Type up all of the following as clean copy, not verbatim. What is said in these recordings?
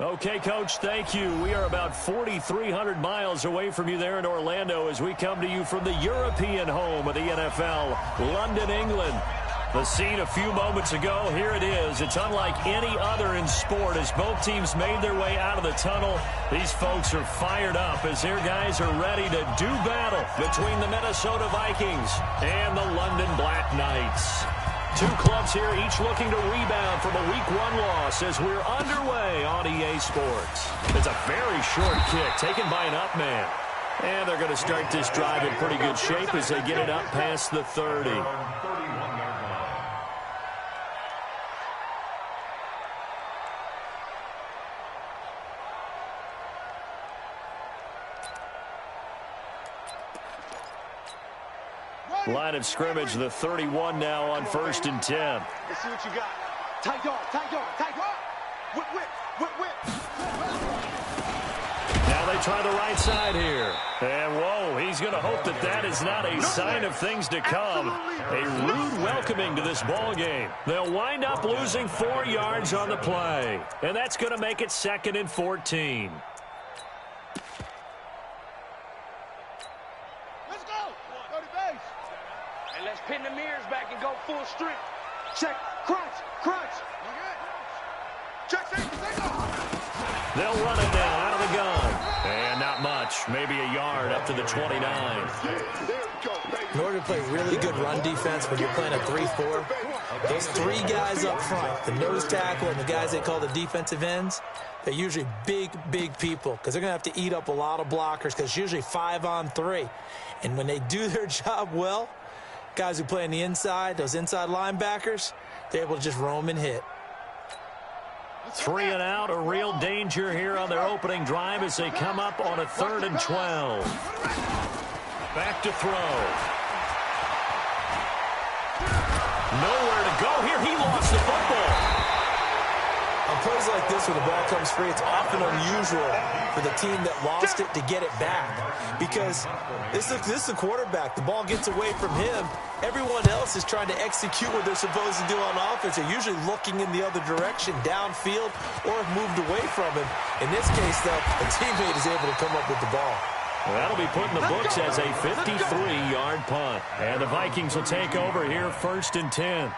Okay, Coach, thank you. We are about 4,300 miles away from you there in Orlando as we come to you from the European home of the NFL, London, England. The scene a few moments ago, here it is. It's unlike any other in sport as both teams made their way out of the tunnel. These folks are fired up as their guys are ready to do battle between the Minnesota Vikings and the London Black Knights. Two clubs here, each looking to rebound from a Week 1 loss as we're underway on EA Sports. It's a very short kick taken by an up man. And they're going to start this drive in pretty good shape as they get it up past the 30. Line of scrimmage, the 31 now on 1st and 10. Let's see what you got. Tight guard, tight guard, tight guard. Whip, whip, whip, whip. Now they try the right side here. And, whoa, he's going to hope that that is not a sign of things to come. A rude welcoming to this ball game. They'll wind up losing 4 yards on the play. And that's going to make it 2nd and 14. Let's pin the mirrors back and go full strength. Check, crunch, crunch. Check, They'll run it now out of the gun. And not much, maybe a yard up to the 29. In order to play really good run defense when you're playing a 3-4, those 3 guys up front, the nose tackle and the guys they call the defensive ends, they're usually big, big people because they're going to have to eat up a lot of blockers because it's usually 5-on-3. And when they do their job well, guys who play on the inside, those inside linebackers, they're able to just roam and hit. 3 and out, a real danger here on their opening drive as they come up on a 3rd and 12. Back to throw. Nowhere to go here. He lost the football. On plays like this where the ball comes free, it's often unusual for the team that lost it to get it back because this is the quarterback. The ball gets away from him. Everyone else is trying to execute what they're supposed to do on offense. They're usually looking in the other direction, downfield, or have moved away from him. In this case, though, a teammate is able to come up with the ball. Well, that'll be put in the books as a 53-yard punt. And the Vikings will take over here 1st and 10.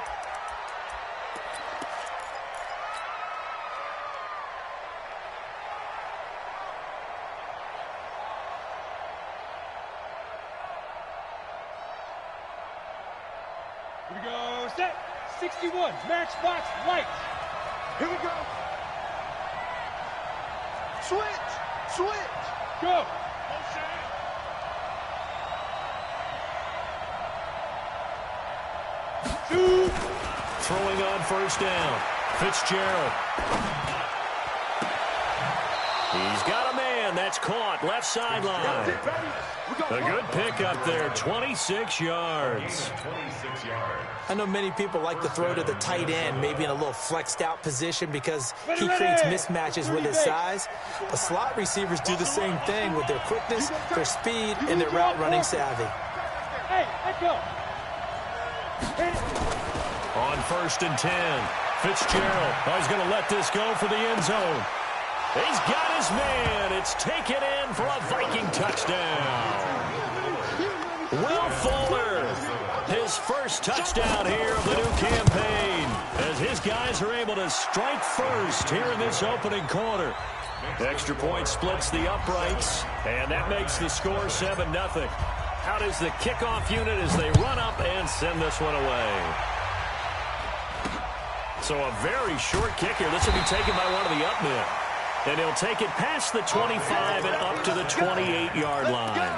Here we go, set, 61, matchbox lights. Here we go. Switch, switch. Go. Shoot. Throwing on 1st down. Fitzgerald. He's got a man. That's caught. Left sideline. A good pick up there. 26 yards. I know many people like to throw to the tight end, maybe in a little flexed out position because he creates mismatches with his size. But slot receivers do the same thing with their quickness, their speed, and their route running savvy. Hey, let go. On 1st and 10, Fitzgerald. Oh, he's going to let this go for the end zone. He's got his man. It's taken in for a Viking touchdown. Will Fuller, his first touchdown here of the new campaign, as his guys are able to strike first here in this opening quarter. Extra point splits the uprights, and that makes the score 7-0. How does the kickoff unit as they run up and send this one away? So a very short kick here. This will be taken by one of the up men. And he'll take it past the 25 and up to the 28-yard line.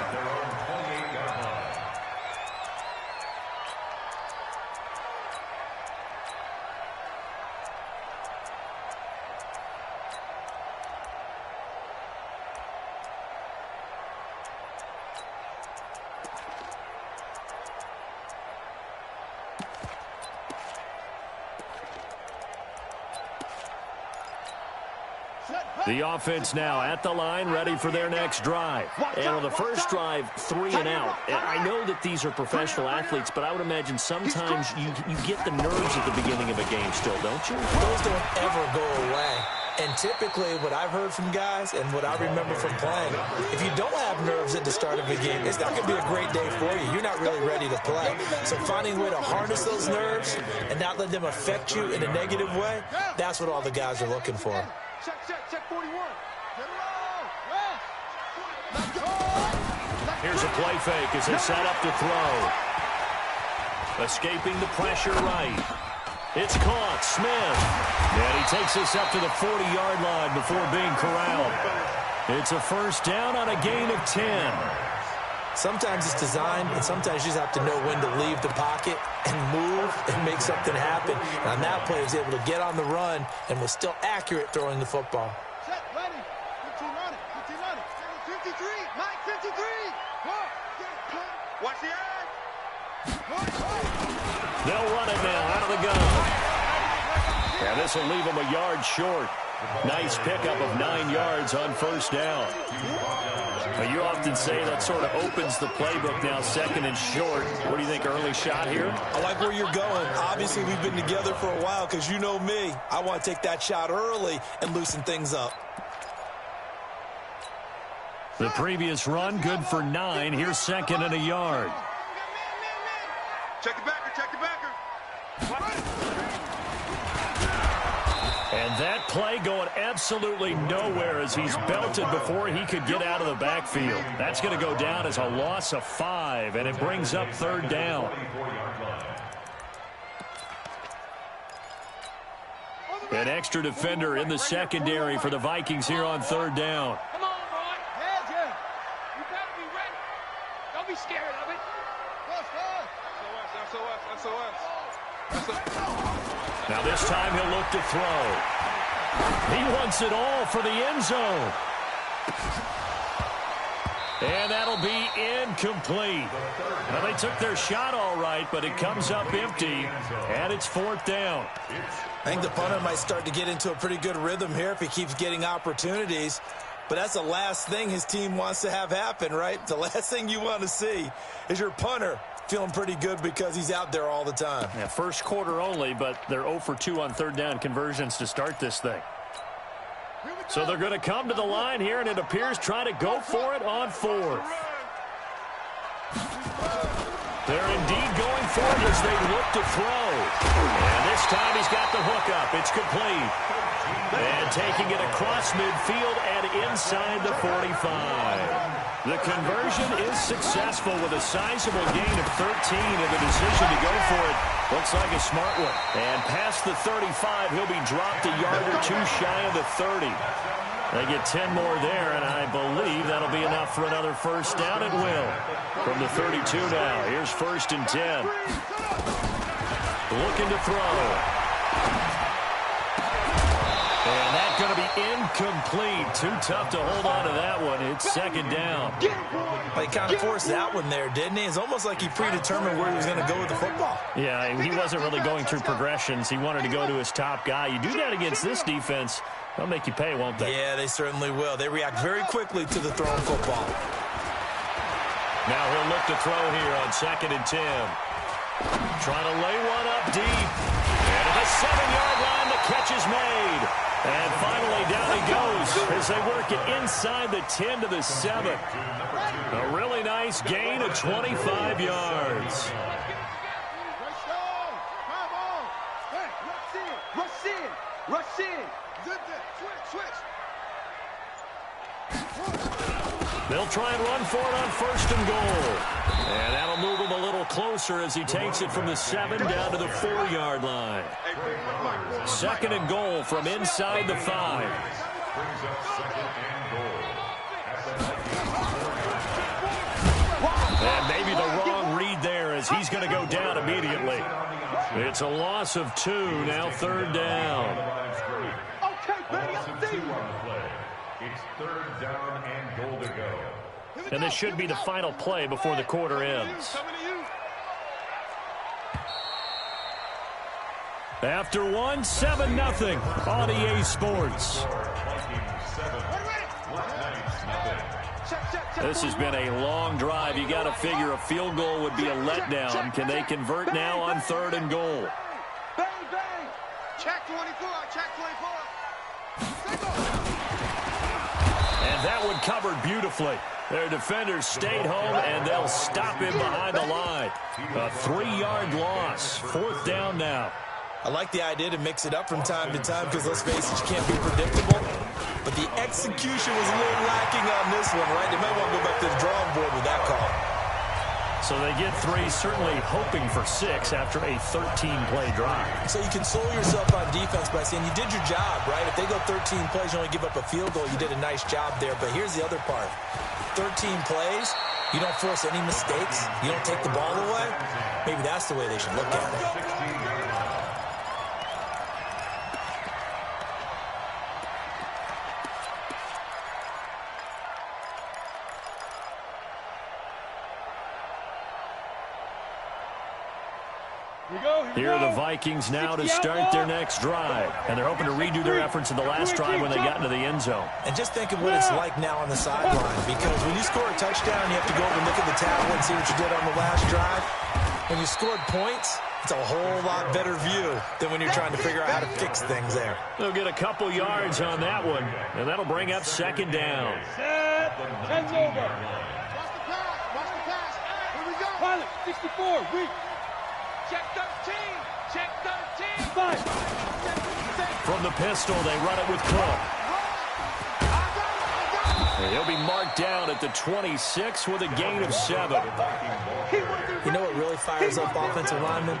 The offense now at the line, ready for their next drive. And on the first drive, 3 and out. And I know that these are professional athletes, but I would imagine sometimes you get the nerves at the beginning of a game still, don't you? Those don't ever go away. And typically what I've heard from guys and what I remember from playing, if you don't have nerves at the start of a game, it's not going to be a great day for you. You're not really ready to play. So finding a way to harness those nerves and not let them affect you in a negative way, that's what all the guys are looking for. Check 41. Here's a play fake as they set up to throw. Escaping the pressure right. It's caught. Smith. And he takes this up to the 40-yard line before being corralled. It's a first down on a gain of 10. Sometimes it's designed, and sometimes you just have to know when to leave the pocket and move and make something happen. And on that play, he was able to get on the run and was still accurate throwing the football. Set, ready. 15 on it. 53. Mike, 53. Watch the eye. They'll run it now out of the gun. And this will leave them a yard short. Nice pickup of 9 yards on first down. But you often say that sort of opens the playbook now, second and short. What do you think, early shot here? I like where you're going. Obviously, we've been together for a while because you know me. I want to take that shot early and loosen things up. The previous run, good for 9. Here's second and a yard. Check the backer, check the backer. And that play going absolutely nowhere as he's belted before he could get out of the backfield. That's going to go down as a loss of 5, and it brings up third down. An extra defender in the secondary for the Vikings here on third down. Come on, boy. Yeah. You better be ready. Don't be scared of it. Now this time he'll look to throw. He wants it all for the end zone. And that'll be incomplete. Now they took their shot all right, but it comes up empty, and it's fourth down. I think the punter might start to get into a pretty good rhythm here if he keeps getting opportunities. But that's the last thing his team wants to have happen, right? The last thing you want to see is your punter feeling pretty good because he's out there all the time. Yeah, first quarter only, but they're 0 for 2 on third down conversions to start this thing. So they're going to come to the line here, and it appears try to go for it on fourth. They're indeed going for it as they look to throw. And this time he's got the hookup. It's complete. And taking it across midfield and inside the 45. The conversion is successful with a sizable gain of 13, and the decision to go for it looks like a smart one. And past the 35, he'll be dropped a yard or 2 shy of the 30. They get 10 more there, and I believe that'll be enough for another first down. It will. From the 32 now, here's first and 10. Looking to throw. And that's going to be incomplete. Too tough to hold on to that one. It's second down. He kind of forced that one there, didn't he? It's almost like he predetermined where he was going to go with the football. Yeah, he wasn't really going through progressions. He wanted to go to his top guy. You do that against this defense, they'll make you pay, won't they? Yeah, they certainly will. They react very quickly to the thrown football. Now he'll look to throw here on second and 10. Trying to lay one up deep. And at the 7-yard line, the catch is made. And finally, down he goes as they work it inside the 10 to the 7. A really nice gain of 25 yards. Rush in. Switch. They'll try and run for it on first and goal. And that'll move him a little closer as he takes it from the 7 down to the 4-yard line. Second and goal from inside the 5. And maybe the wrong read there as he's going to go down immediately. It's a loss of 2, now third down. Okay, buddy, I'm It's third down and goal to go. And this should be the final play before the quarter ends. After 1, 7-0 on EA Sports. This has been a long drive. You got to figure a field goal would be a letdown. Can they convert now on third and goal? Bang, bang. Check 24, check 24. And that one covered beautifully. Their defenders stayed home, and they'll stop him behind the line. A 3-yard loss. 4th down now. I like the idea to mix it up from time to time because, let's face it, you can't be predictable. But the execution was a little lacking on this one, right? They might want to go back to the drawing board with that call. So they get 3, certainly hoping for 6 after a 13-play drive. So you console yourself on defense by saying you did your job, right? If they go 13 plays, you only give up a field goal, you did a nice job there. But here's the other part. 13 plays, you don't force any mistakes, you don't take the ball away. Maybe that's the way they should look at it. Here are the Vikings now to start their next drive. And they're hoping to redo their efforts in the last drive when they got into the end zone. And just think of what it's like now on the sideline. Because when you score a touchdown, you have to go over and look at the tablet and see what you did on the last drive. When you scored points, it's a whole lot better view than when you're trying to figure out how to fix things there. They'll get a couple yards on that one, and that'll bring up 2nd down. Set. 10's over. Watch the pass. Watch the pass. Here we go. Pilot, 64, weak. Check 13. Check 13. 5. From the pistol, they run it with Cook. And he'll be marked down at the 26 with a gain of 7. You know what really fires up offensive linemen?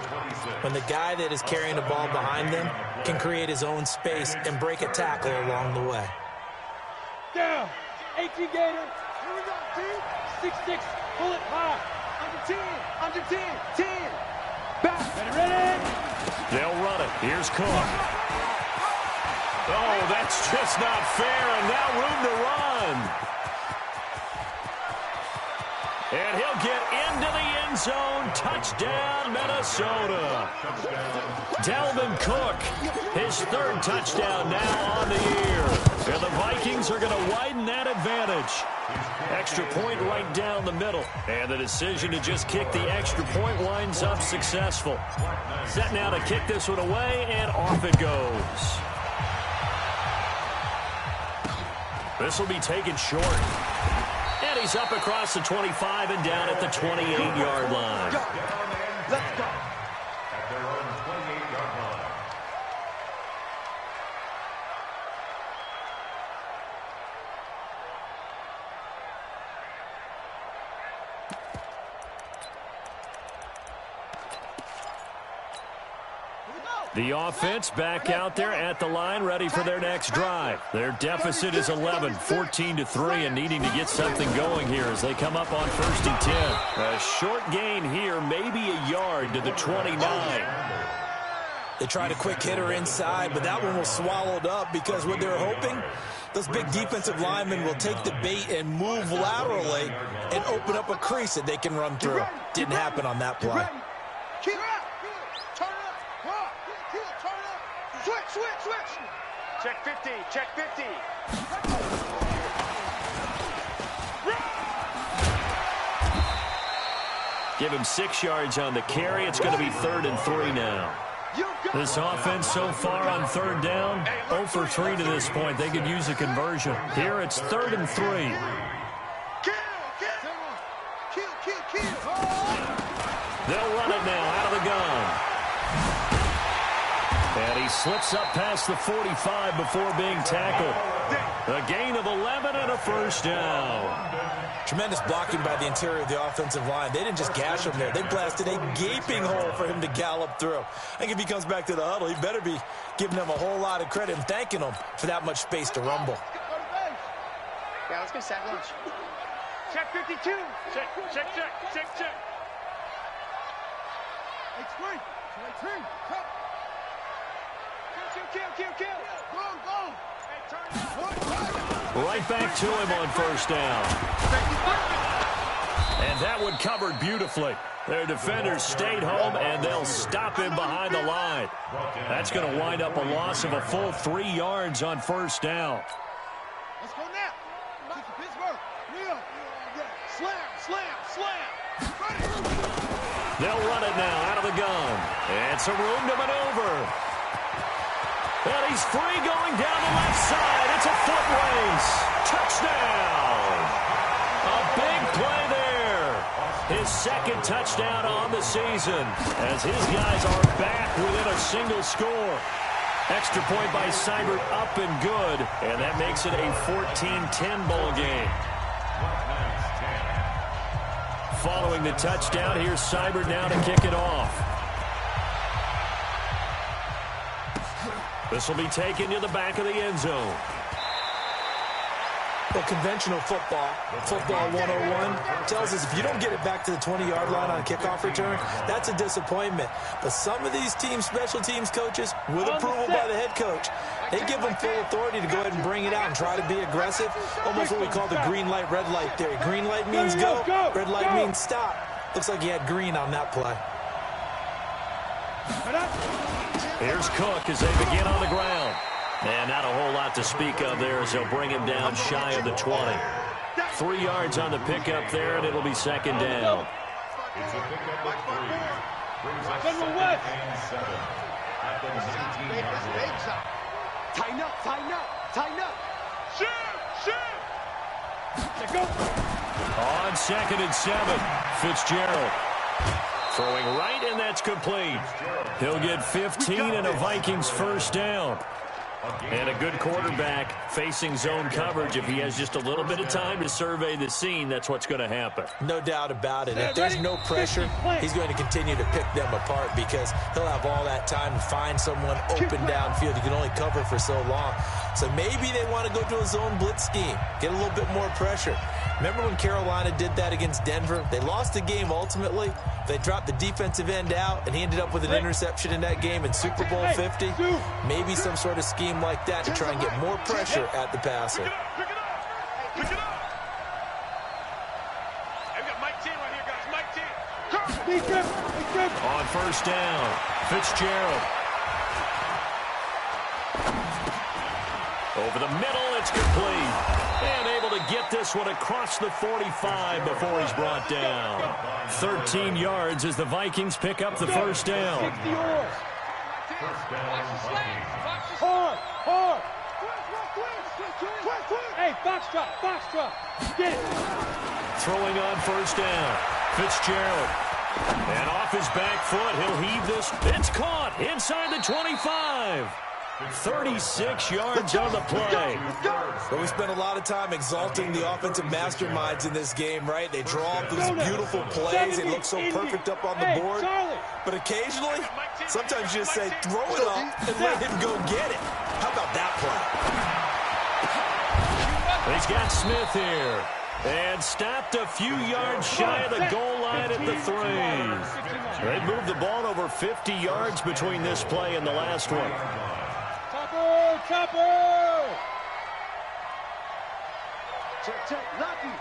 When the guy that is carrying the ball behind them can create his own space and break a tackle along the way. Down. 18 Gator. Here we go, team. 6-6. Pull it high. Under 10. 10. Back. Ready. They'll run it. Here's Cook. Oh, that's just not fair, and now room to run. And he'll get into the end zone. Touchdown, Minnesota. Dalvin Cook, his 3rd touchdown now on the year. And the Vikings are going to widen that advantage. Extra point right down the middle. And the decision to just kick the extra point winds up successful. Set now to kick this one away, and off it goes. This will be taken short. And he's up across the 25 and down at the 28-yard line. Let's go. At their own 28-yard line. The offense back out there at the line, ready for their next drive. Their deficit is 11, 14-3, and needing to get something going here as they come up on 1st and 10. A short gain here, maybe a yard to the 29. They tried a quick hitter inside, but that one was swallowed up because what they're hoping, those big defensive linemen will take the bait and move laterally and open up a crease that they can run through. Didn't happen on that play. Keep it up. Turn it up. Turn it up. Switch. Check 50. Check 50. Give him 6 yards on the carry. It's going to be 3rd and 3 now. This offense so far on 3rd down, 0 for 3 to this point. They could use a conversion. Here it's 3rd and 3. Kill. They'll run it now out of the gun. And he slips up past the 45 before being tackled. A gain of 11 and a 1st down. Tremendous blocking by the interior of the offensive line. They didn't just gash him there. They blasted a gaping hole for him to gallop through. I think if he comes back to the huddle, he better be giving them a whole lot of credit and thanking them for that much space to rumble. Yeah, let's go sack lunch. Check 52. Check. Kill. Go. Hey, turn it up. Right back to him on 1st down. And that one covered beautifully. Their defenders stayed home, and they'll stop him behind the line. That's going to wind up a loss of a full 3 yards on 1st down. Let's go now. Get to Pittsburgh. Real. Slam. They'll run it now out of the gun. It's a room to maneuver. And he's free going down the left side. It's a foot race. Touchdown. A big play there. His second touchdown on the season as his guys are back within a single score. Extra point by Seibert up and good, and that makes it a 14-10 ball game. Following the touchdown, here's Seibert now to kick it off. This will be taken to the back of the end zone. Well, conventional football 101, tells us if you don't get it back to the 20-yard line on a kickoff return, that's a disappointment. But some of these special teams coaches, with approval by the head coach, they give them full authority to go ahead and bring it out and try to be aggressive, almost what we call the green light, red light theory. Green light means go, red light means stop. Looks like he had green on that play. Here's Cook as they begin on the ground. And not a whole lot to speak of there as they'll bring him down shy of the 20. 3 yards on the pickup there, and it'll be second down. It's a pickup of 3. Brings us 2nd and 7 at the 19-yard line. Tighten up, tighten up, tighten up. Shoot! Let's go. On 2nd and 7, Fitzgerald. Throwing right, and that's complete. He'll get 15 and a Vikings first down. And a good quarterback facing zone coverage. If he has just a little bit of time to survey the scene, that's what's going to happen. No doubt about it. If there's no pressure, he's going to continue to pick them apart because he'll have all that time to find someone open downfield. He can only cover for so long. So maybe they want to go to a zone blitz scheme, get a little bit more pressure. Remember when Carolina did that against Denver? They lost the game ultimately. They dropped the defensive end out, and he ended up with an interception in that game in Super Bowl 50. Maybe some sort of scheme like that to try and get more pressure at the passer. Pick it up. Pick it up. Hey, we got Mike 10 right here, guys. Mike 10. On first down, Fitzgerald. Over the middle, it's complete. And able to get this one across the 45 before he's brought down. 13 yards as the Vikings pick up the first down. First down, Vikings. Hard. Hey, foxtrot. Get it. Throwing on first down, Fitzgerald. And off his back foot, he'll heave this. It's caught inside the 25. 36 yards on the play. But we spent a lot of time exalting the offensive masterminds in this game, right? They draw up these beautiful plays. They look so perfect up on the board. But occasionally, sometimes you just say, throw it up and let him go get it. How about that play? He's got Smith here. And stopped a few yards shy of the goal line at the 3. They moved the ball over 50 yards between this play and the last one. Chopper!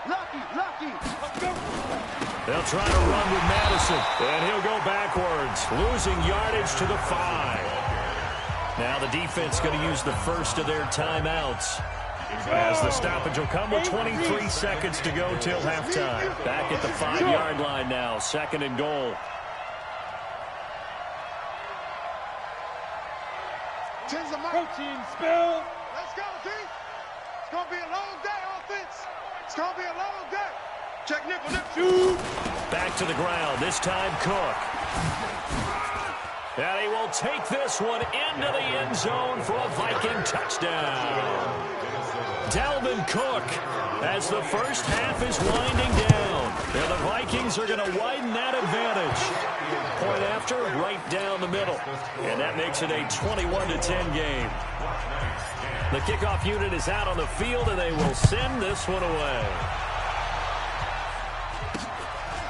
Lucky. They'll try to run with Madison, and he'll go backwards, losing yardage to the 5. Now the defense going to use the first of their timeouts, as the stoppage will come with 23 seconds to go till halftime. Back at the 5-yard line now, 2nd and goal. Protein spill. Let's go, D. It's going to be a long day, offense. It's going to be a long day. Check nickel. Shoot. Back to the ground, this time Cook. And he will take this one into the end zone for a Viking touchdown. Dalvin Cook, as the first half is winding down. And the Vikings are going to widen that advantage. Point after, right down the middle. And that makes it a 21-10 game. The kickoff unit is out on the field, and they will send this one away.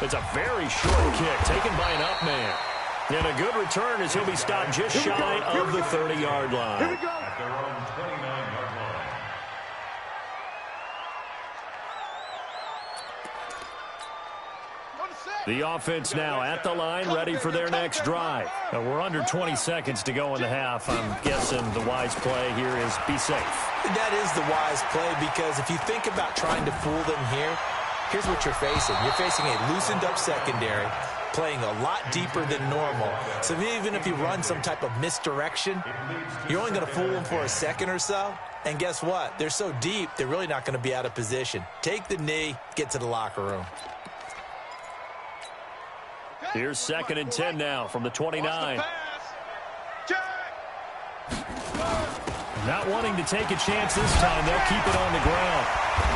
It's a very short kick taken by an up man. And a good return as he'll be stopped just shy of the 30-yard line. At their own 29-yard line. The offense now at the line, ready for their next drive. We're under 20 seconds to go in the half. I'm guessing the wise play here is be safe. That is the wise play, because if you think about trying to fool them here, here's what you're facing. You're facing a loosened up secondary. playing a lot deeper than normal. So even if you run some type of misdirection, you're only going to fool them for a second or so. And guess what? They're so deep, they're really not going to be out of position. Take the knee, get to the locker room. Here's 2nd and 10 now from the 29. Not wanting to take a chance this time, they'll keep it on the ground.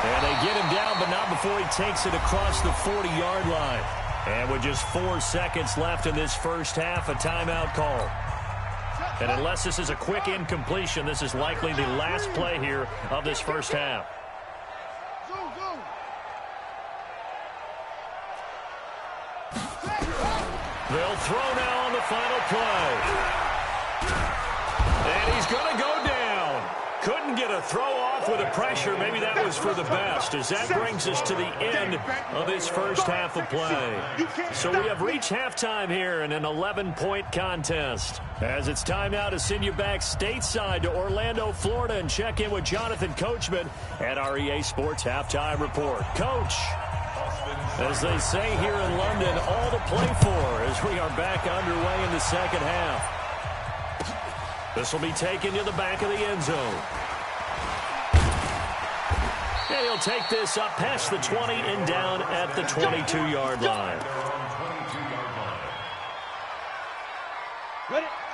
And they get him down, but not before he takes it across the 40-yard line. And with just 4 seconds left in this first half, a timeout call. And unless this is a quick incompletion, this is likely the last play here of this first half. They'll throw now on the final play. And he's going to go down. Couldn't get a throw off with the pressure. Maybe that was for the best, as that brings us to the end of this first half of play. So we have reached halftime here in an 11-point contest. As it's time now to send you back stateside to Orlando, Florida, and check in with Jonathan Coachman at our EA Sports Halftime Report. Coach, as they say here in London, all to play for as we are back underway in the second half. This will be taken to the back of the end zone. And he'll take this up past the 20 and down at the 22-yard line.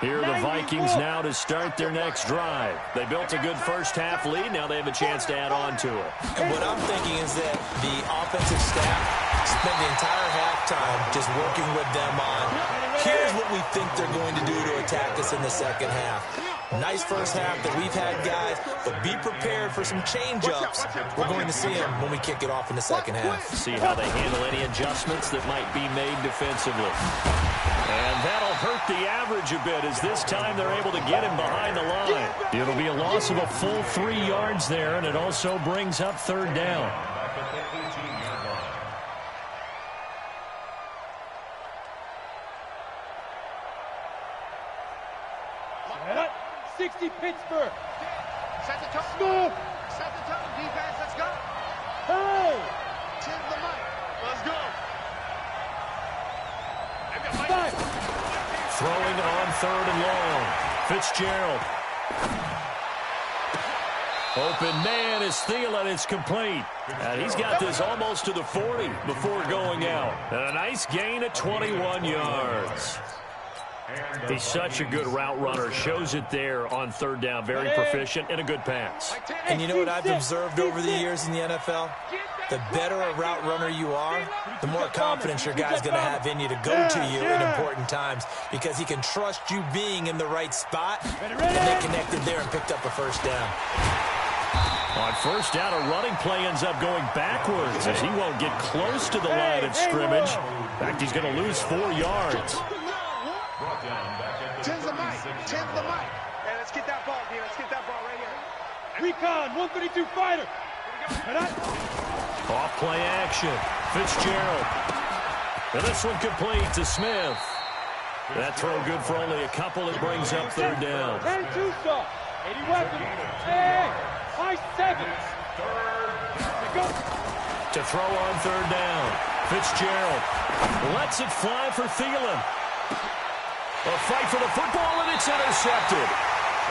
Here are the Vikings now to start their next drive. They built a good first-half lead. Now they have a chance to add on to it. And what I'm thinking is that the offensive staff spent the entire halftime just working with them on, here's what we think they're going to do to attack us in the second half. Nice first half that we've had, guys, but be prepared for some change-ups. We're going to see them when we kick it off in the second half. See how they handle any adjustments that might be made defensively. And that'll hurt the average a bit, as this time they're able to get him behind the line. It'll be a loss of a full 3 yards there, and it also brings up 3rd down. 60 Pittsburgh. Set the tone. Move. Set the tone. Defense, let's go. Hey. Tend the mic. Let's go. Throwing on 3rd and long. Fitzgerald. Open man is Thielen. It's complete. And he's got this almost to the 40 before going out. And a nice gain of 21 yards. He's such a good route runner. Shows it there on 3rd down. Very proficient and a good pass. And you know what I've observed over the years in the NFL? The better a route runner you are, the more confidence your guy's going to have in you to go to you in important times, because he can trust you being in the right spot, and they connected there and picked up a first down. On 1st down, a running play ends up going backwards as he won't get close to the line of scrimmage. In fact, he's going to lose 4 yards. Tend the mic. Tend the mic. Hey, let's get that ball, D. Let's get that ball right here. Recon, 132 fighter. Off play action. Fitzgerald. And this one complete to Smith. That throw good for only a couple. It brings up 3rd down. 92 star. 80 weapons. Hey, high 7. To throw on 3rd down. Fitzgerald lets it fly for Thielen. A fight for the football, and it's intercepted.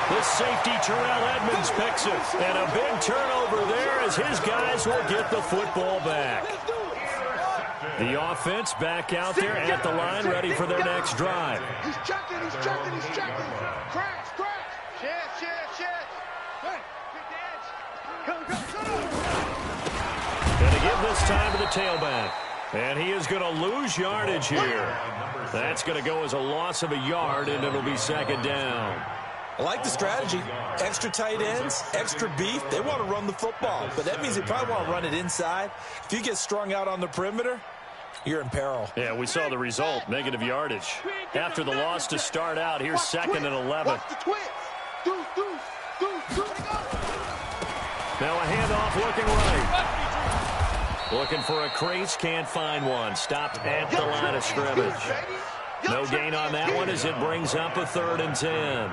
The safety, Terrell Edmonds, picks it. And a big turnover there as his guys will get the football back. The offense back out there at the line, ready for their next drive. He's checking, he's checking, he's checking. Crash, crash. Shit. Hey, get the edge. Come. Going to give this time to the tailback. And he is going to lose yardage here. That's going to go as a loss of a yard, and it'll be 2nd down. I like the strategy. Extra tight ends, extra beef. They want to run the football, but that means they probably want to run it inside. If you get strung out on the perimeter, you're in peril. Yeah, we saw the result, negative yardage. After the loss to start out, here's 2nd and 11. Watch the twins. Now a handoff looking right. Looking for a crease, can't find one. Stopped at the line of scrimmage. No gain on that one as it brings up a 3rd and 10.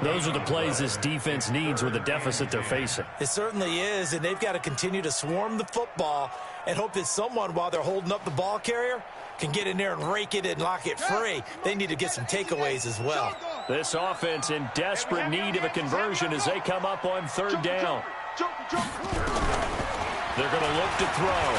Those are the plays this defense needs with the deficit they're facing. It certainly is, and they've got to continue to swarm the football and hope that someone, while they're holding up the ball carrier, can get in there and rake it and lock it free. They need to get some takeaways as well. This offense in desperate need of a conversion as they come up on third down. They're going to look to throw.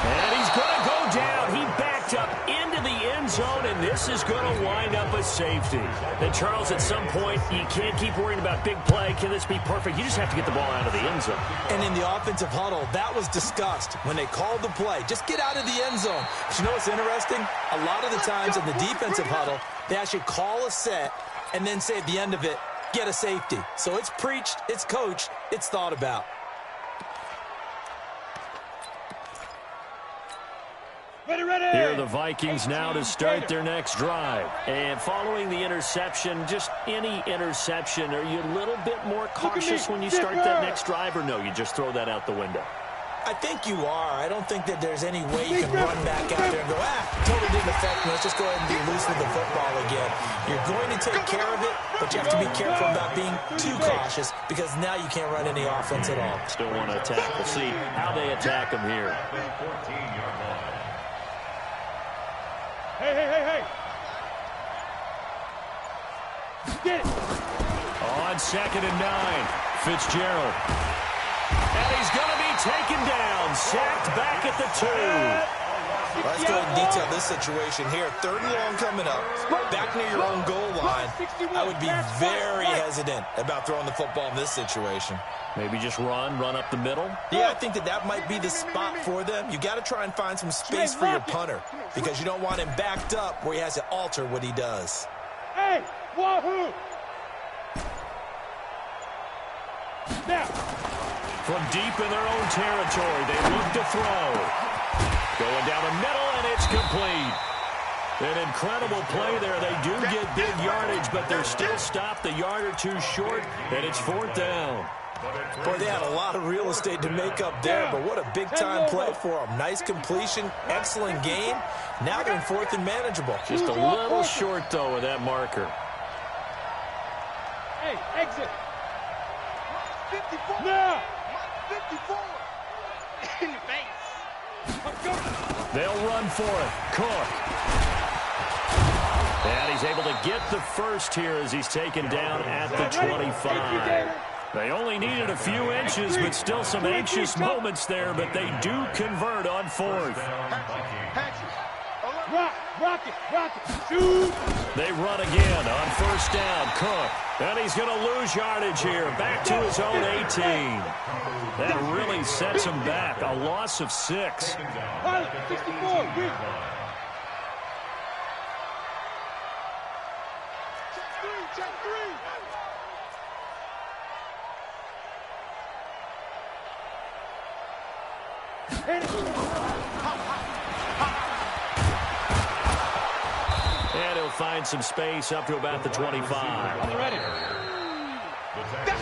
And he's going to go down. He backed up into the end zone, and this is going to wind up a safety. And, Charles, at some point, you can't keep worrying about big play. Can this be perfect? You just have to get the ball out of the end zone. And in the offensive huddle, that was discussed when they called the play. Just get out of the end zone. But you know what's interesting? A lot of the times in the defensive huddle, they actually call a set and then say at the end of it, get a safety. So it's preached, it's coached, it's thought about. Here are the Vikings now to start their next drive. And following the interception, just any interception, are you a little bit more cautious when you start that next drive, or no, you just throw that out the window? I think you are. I don't think that there's any way you can run back out there and go, totally didn't affect me. Let's just go ahead and be loose with the football again. You're going to take care of it, but you have to be careful about being too cautious because now you can't run any offense at all. Still want to attack. We'll see how they attack them here. Hey. Get it. On 2nd and 9, Fitzgerald. And he's going to be taken down, sacked back at the 2. Let's go ahead and detail this situation here. 3rd and long coming up, back near your own goal line. I would be very hesitant about throwing the football in this situation. Maybe just run up the middle? Yeah, I think that might be the spot for them. You got to try and find some space for your punter because you don't want him backed up where he has to alter what he does. Hey, wahoo! Now. From deep in their own territory, they look to throw. Going down the middle, and it's complete. An incredible play there. They do get big yardage, but they're still stopped a yard or two short, and it's 4th down. Boy, they had a lot of real estate to make up there, but what a big-time play for them. Nice completion, excellent game. Now they're in 4th and manageable. Just a little short, though, with that marker. Hey, exit. 54. No. 54. In your face. They'll run for it. Cook. And he's able to get the first here as he's taken down at the 25. They only needed a few inches, but still some anxious moments there, but they do convert on 4th. Rock it, shoot. They run again on 1st down. Cook. And he's going to lose yardage here. Back to his own 18. That really sets him back. A loss of 6. 64. Check 3. And he'll find some space up to about the 25. Ready.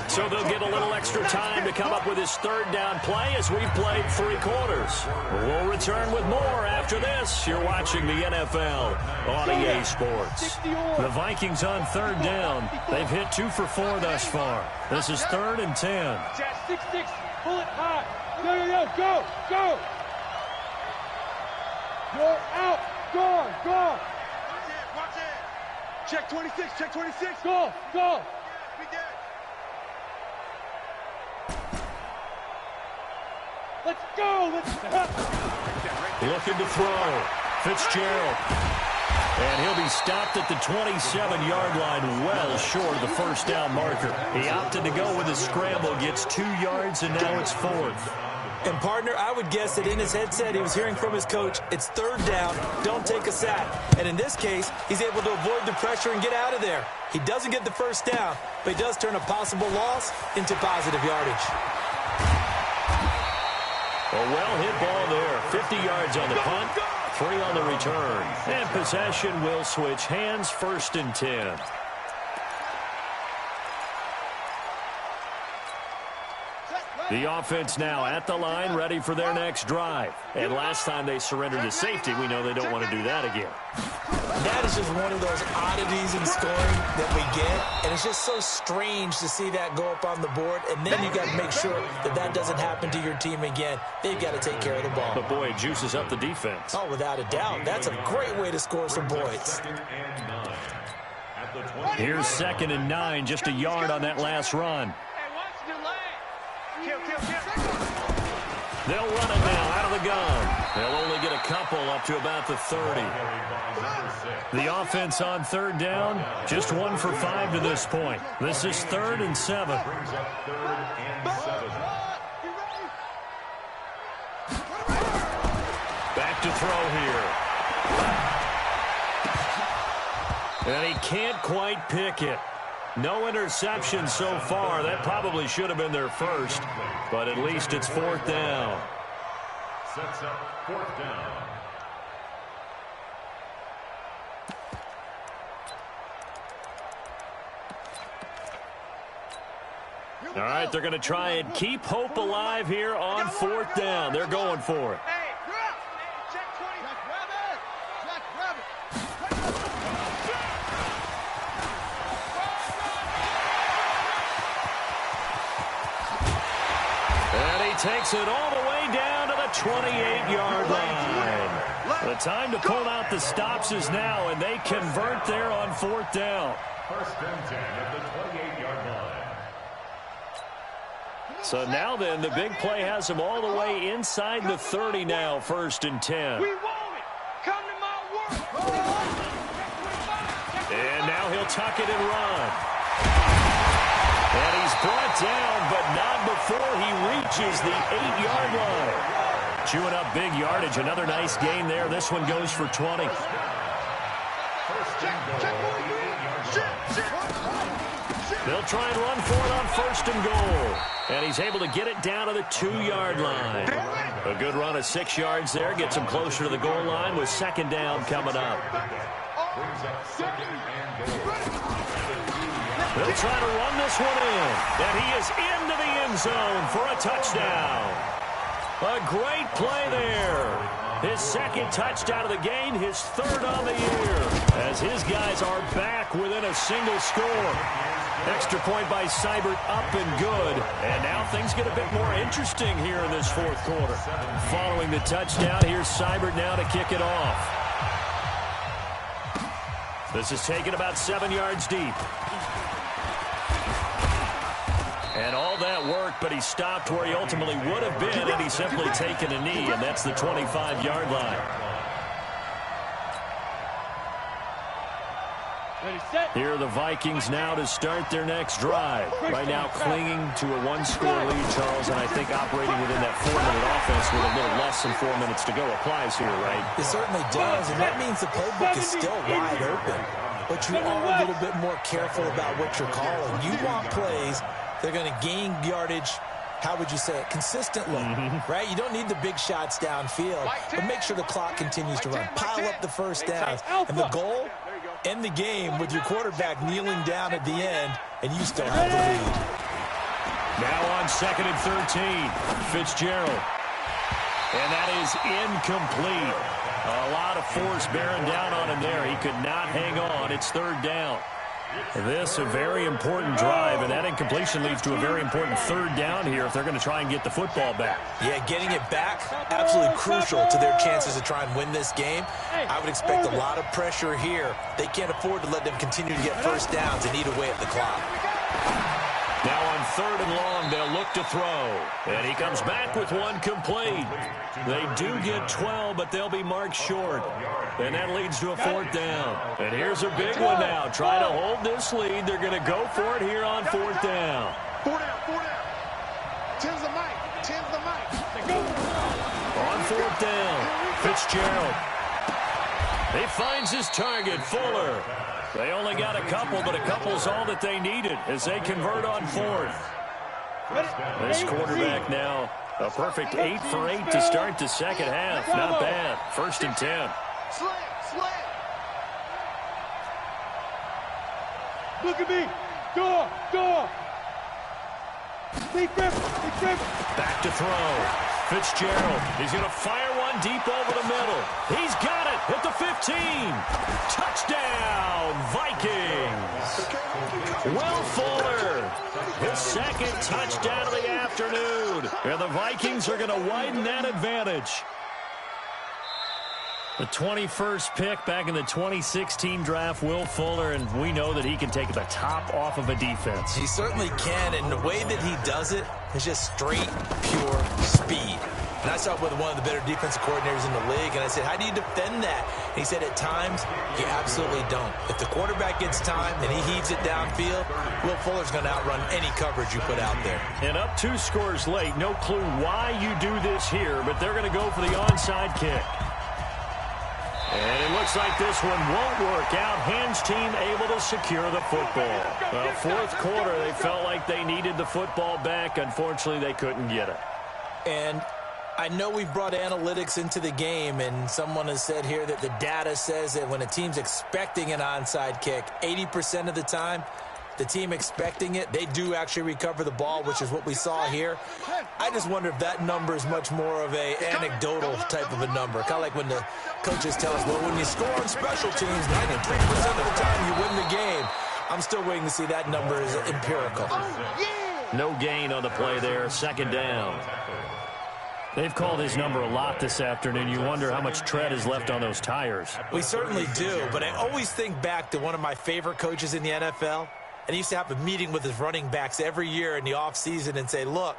So they'll get a little extra time to come up with his 3rd down play as we've played 3 quarters. We'll return with more after this. You're watching the NFL on EA Sports. The Vikings on 3rd down. They've hit 2 for 4 thus far. This is 3rd and 10. 6-6. Pull it high. Go. You're out. Go. Watch it. Check 26. Go. We dead. Let's go. Looking to throw. Fitzgerald. And he'll be stopped at the 27-yard line, well short of the 1st down marker. He opted to go with a scramble, gets 2 yards, and now it's 4th. And, partner, I would guess that in his headset he was hearing from his coach, it's 3rd down, don't take a sack. And in this case, he's able to avoid the pressure and get out of there. He doesn't get the 1st down, but he does turn a possible loss into positive yardage. A well-hit ball there. 50 yards on the punt, 3 on the return. And possession will switch hands, 1st and 10. The offense now at the line, ready for their next drive. And last time they surrendered to safety, we know they don't want to do that again. That is just one of those oddities in scoring that we get, and it's just so strange to see that go up on the board, and then you got to make sure that that doesn't happen to your team again. They've got to take care of the ball. But, boy, it juices up the defense. Oh, without a doubt. That's a great way to score some points. Here's 2nd and 9, just a yard on that last run. They'll run it now out of the gun. They'll only get a couple up to about the 30. The offense on 3rd down, just 1 for 5 to this point. This is 3rd and 7. Back to throw here. And he can't quite pick it. No interception so far. That probably should have been their first, but at least it's 4th down. Sets up 4th down. All right, they're going to try and keep hope alive here on 4th down. They're going for it. Takes it all the way down to the 28-yard line. The time to pull out the stops is now, and they convert there on 4th down. 1st and 10 at the 28-yard line. So now then, the big play has them all the way inside the 30 now, 1st and 10. We want it. Come to my work. And now he'll tuck it and run. And he's brought down, but not before he reaches the 8-yard line. Chewing up big yardage. Another nice gain there. This one goes for 20. They'll try and run for it on 1st and goal. And he's able to get it down to the 2-yard line. A good run of 6 yards there. Gets him closer to the goal line with 2nd down coming up. They'll try to run this one in. And he is into the end zone for a touchdown. A great play there. His 2nd touchdown of the game, his 3rd on the year. As his guys are back within a single score. Extra point by Seibert, up and good. And now things get a bit more interesting here in this 4th quarter. Following the touchdown, here's Seibert now to kick it off. This is taken about 7 yards deep. And all that work, but he stopped where he ultimately would have been had he simply taken a knee, and that's the 25-yard line. Here are the Vikings now to start their next drive. Right now clinging to a 1-score lead, Charles, and I think operating within that 4-minute offense with a little less than 4 minutes to go applies here, right? It certainly does, and that means the playbook is still wide open. But you are a little bit more careful about what you're calling. You want plays. They're going to gain yardage, how would you say it, consistently, right? You don't need the big shots downfield, but make sure the clock continues to run. Pile up the first downs. And the goal, end the game with your quarterback kneeling down at the end, and you still have the lead. Now on 2nd and 13, Fitzgerald. And that is incomplete. A lot of force bearing down on him there. He could not hang on. It's 3rd down. This a very important drive, and that incompletion leads to a very important 3rd down here if they're going to try and get the football back. Yeah, getting it back, absolutely crucial to their chances to try and win this game. I would expect a lot of pressure here. They can't afford to let them continue to get first downs and eat away at the clock. Now on 3rd and long, they'll look to throw. And he comes back with one complete. They do get 12, but they'll be marked short. And that leads to a 4th down. And here's a big one now. Try to hold this lead. They're going to go for it here on 4th down. 4 down, 4 down. 10's the mic. 10's the mic. On 4th down, Fitzgerald. He finds his target, Fuller. They only got a couple, but a couple's all that they needed as they convert on 4th. This quarterback now, a perfect 8 for 8 to start the 2nd half. Not bad. 1st and 10. Slant. Look at me. Go. Back to throw. Fitzgerald. He's going to fire one deep over the middle. He's got it at the 15. Touchdown, Vikings. Will Fuller, his second touchdown of the afternoon. And the Vikings are going to widen that advantage. The 21st pick back in the 2016 draft, Will Fuller, and we know that he can take the top off of a defense. He certainly can, and the way that he does it is just straight, pure speed. And I saw it with one of the better defensive coordinators in the league, and I said, how do you defend that? And he said, at times, you absolutely don't. If the quarterback gets time and he heaves it downfield, Will Fuller's going to outrun any coverage you put out there. And up 2 scores late. No clue why you do this here, but they're going to go for the onside kick. And it looks like this one won't work out. Hands team able to secure the football. Well, fourth quarter, they felt like they needed the football back. Unfortunately, they couldn't get it. And I know we've brought analytics into the game, and someone has said here that the data says that when a team's expecting an onside kick, 80% of the time, the team expecting it, they do actually recover the ball, which is what we saw here. I just wonder if that number is much more of a anecdotal type of a number. Kind of like when the coaches tell us, well, when you score on special teams, 93% of the time you win the game. I'm still waiting to see that number is empirical. No gain on the play there. Second down. They've called his number a lot this afternoon. You wonder how much tread is left on those tires. We certainly do, but I always think back to one of my favorite coaches in the NFL. And he used to have a meeting with his running backs every year in the offseason and say, look,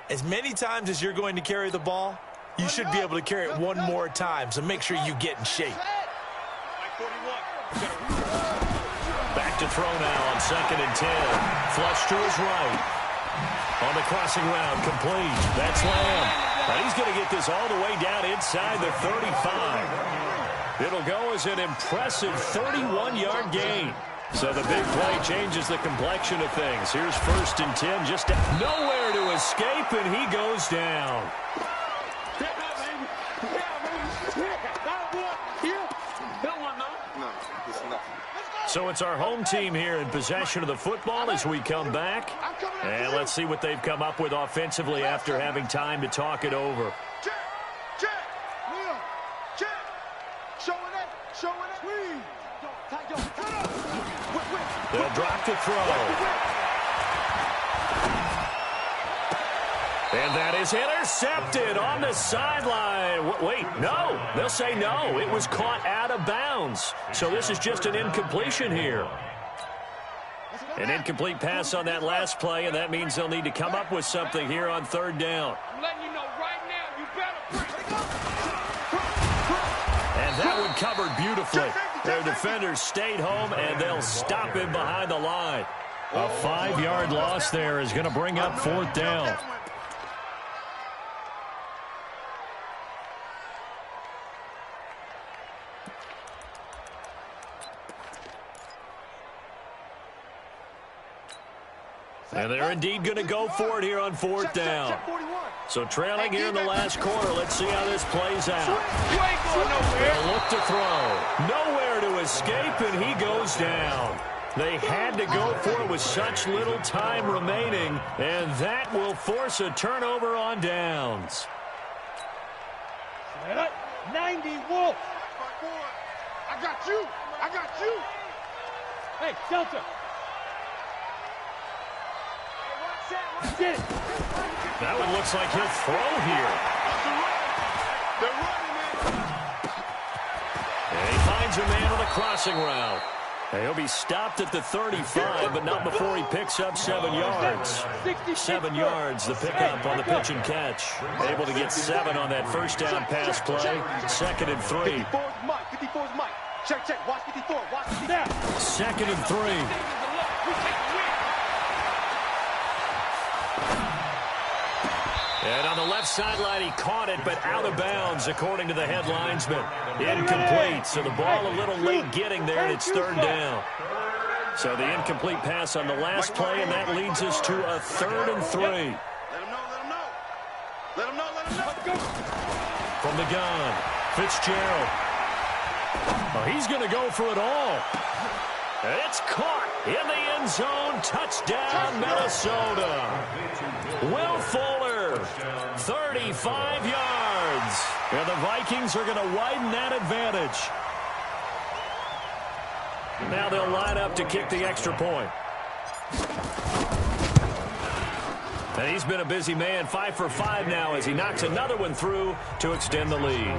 as many times as you're going to carry the ball, you should be able to carry it one more time, so make sure you get in shape. Back to throw now on 2nd and 10. Flush to his right. On the crossing route, complete. That's Lamb. And he's going to get this all the way down inside the 35. It'll go as an impressive 31-yard gain. So the big play changes the complexion of things. Here's 1st and 10, just nowhere to escape, and he goes down. So it's our home team here in possession of the football as we come back. And let's see what they've come up with offensively after having time to talk it over. They'll drop to throw. And that is intercepted on the sideline. Wait, no. They'll say no. It was caught out of bounds. So this is just an incompletion here. An incomplete pass on that last play, and that means they'll need to come up with something here on 3rd down. I'm letting you know right now, you better bring. And that one covered beautifully. Their defenders stayed home, and they'll stop him behind the line. A 5-yard loss there is going to bring up 4th down. And they're indeed going to go for it here on 4th down. So trailing here in the last quarter. Let's see how this plays out. They'll look to throw. Nowhere to escape, and he goes down. They had to go for it with such little time remaining, and that will force a turnover on downs. 90 Wolf. I got you. I got you. Hey, Delta. Get it. That one looks like he'll throw here. They're running, man. And he finds a man on the crossing route. And he'll be stopped at the 35, but not before he picks up 7 yards. 7 yards, the pickup on the pitch and catch. Able to get 7 on that first down pass play. 2nd and 3. 54's Mike. 54's Mike. Check. Watch 54. Watch 54. 2nd and 3. And on the left sideline, he caught it, but out of bounds, according to the head linesman. Incomplete, so the ball a little late getting there, and it's 3rd down. So the incomplete pass on the last play, and that leads us to a 3rd and 3. Let him know. Let him know. From the gun, Fitzgerald. Oh, he's going to go for it all. It's caught in the end zone. Touchdown, Minnesota. Will Fuller, 35 yards. And the Vikings are going to widen that advantage. Now they'll line up to kick the extra point. And he's been a busy man, 5 for 5 now as he knocks another one through to extend the lead.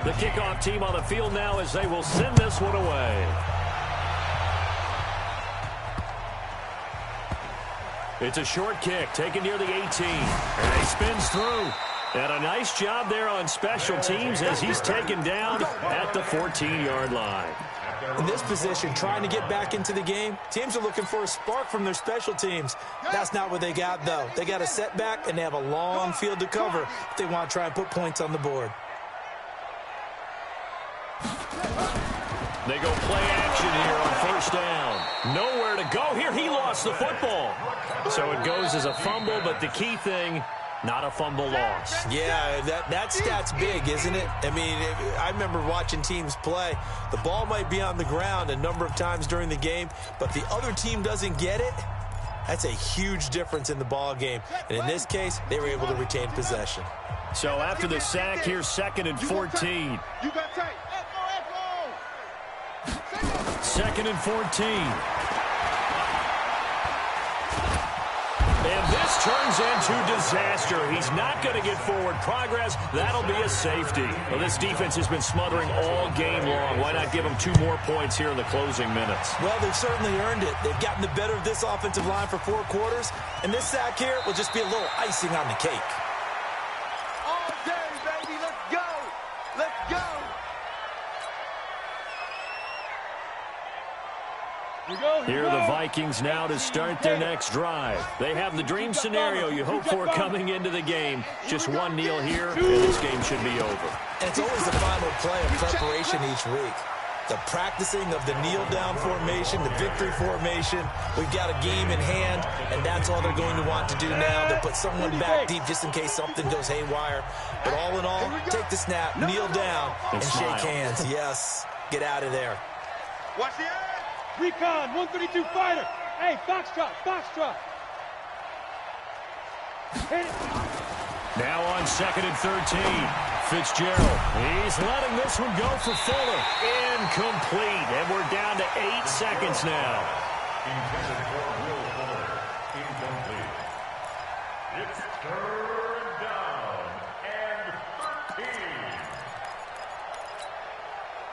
The kickoff team on the field now as they will send this one away. It's a short kick taken near the 18. And he spins through. And a nice job there on special teams as he's taken down at the 14-yard line. In this position, trying to get back into the game, teams are looking for a spark from their special teams. That's not what they got, though. They got a setback, and they have a long field to cover if they want to try and put points on the board. They go play action here on first down. Nowhere to go here. He lost the football. So it goes as a fumble, but the key thing, not a fumble loss. Yeah, that stat's big, isn't it? I mean, I remember watching teams play. The ball might be on the ground a number of times during the game, but the other team doesn't get it. That's a huge difference in the ball game. And in this case, they were able to retain possession. So after the sack, here's 2nd and 14. 2nd and 14. And this turns into disaster. He's not going to get forward progress. That'll be a safety. Well, this defense has been smothering all game long. Why not give them 2 more points here in the closing minutes? Well, they've certainly earned it. They've gotten the better of this offensive line for 4 quarters. And this sack here will just be a little icing on the cake. All day, baby. Let's go. Let's go. Here are the Vikings now to start their next drive. They have the dream scenario you hope for coming into the game. Just one kneel here, and this game should be over. And it's always the final play of preparation each week. The practicing of the kneel-down formation, the victory formation. We've got a game in hand, and that's all they're going to want to do now. They'll put someone back deep just in case something goes haywire. But all in all, take the snap, kneel down, and shake hands. Yes, get out of there. Watch the edge. Recon, 132 fighter. Hey, Foxtrot, Foxtrot. Hit it. Now on 2nd and 13. Fitzgerald. He's letting this one go for Fuller. Incomplete. And we're down to 8 seconds now. Intended for Will Fuller. Incomplete. It's third down and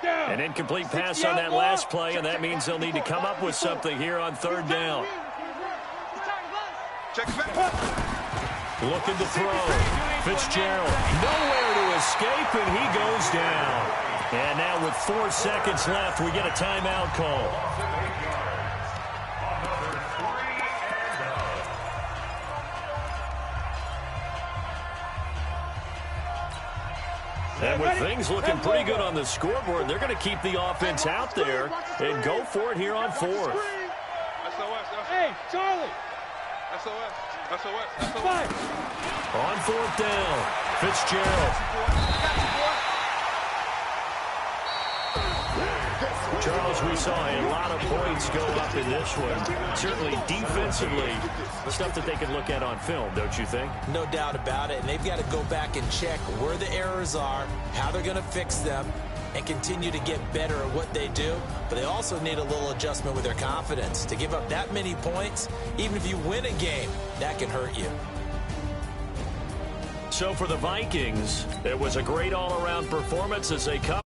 13. An incomplete pass on that last play, and that means they'll need to come up with something here on 3rd down. Check it back. Looking to throw. Fitzgerald. Nowhere to escape, and he goes down. And now with 4 seconds left, we get a timeout call. And with things looking pretty good on the scoreboard, they're going to keep the offense out there and go for it here on 4th. Hey, Charlie. SOS. On 4th down, Fitzgerald. Charles, we saw a lot of points go up in this one. Certainly defensively, stuff that they can look at on film, don't you think? No doubt about it. And they've got to go back and check where the errors are, how they're going to fix them, and continue to get better at what they do. But they also need a little adjustment with their confidence. To give up that many points, even if you win a game, that can hurt you. So for the Vikings, it was a great all-around performance as they come.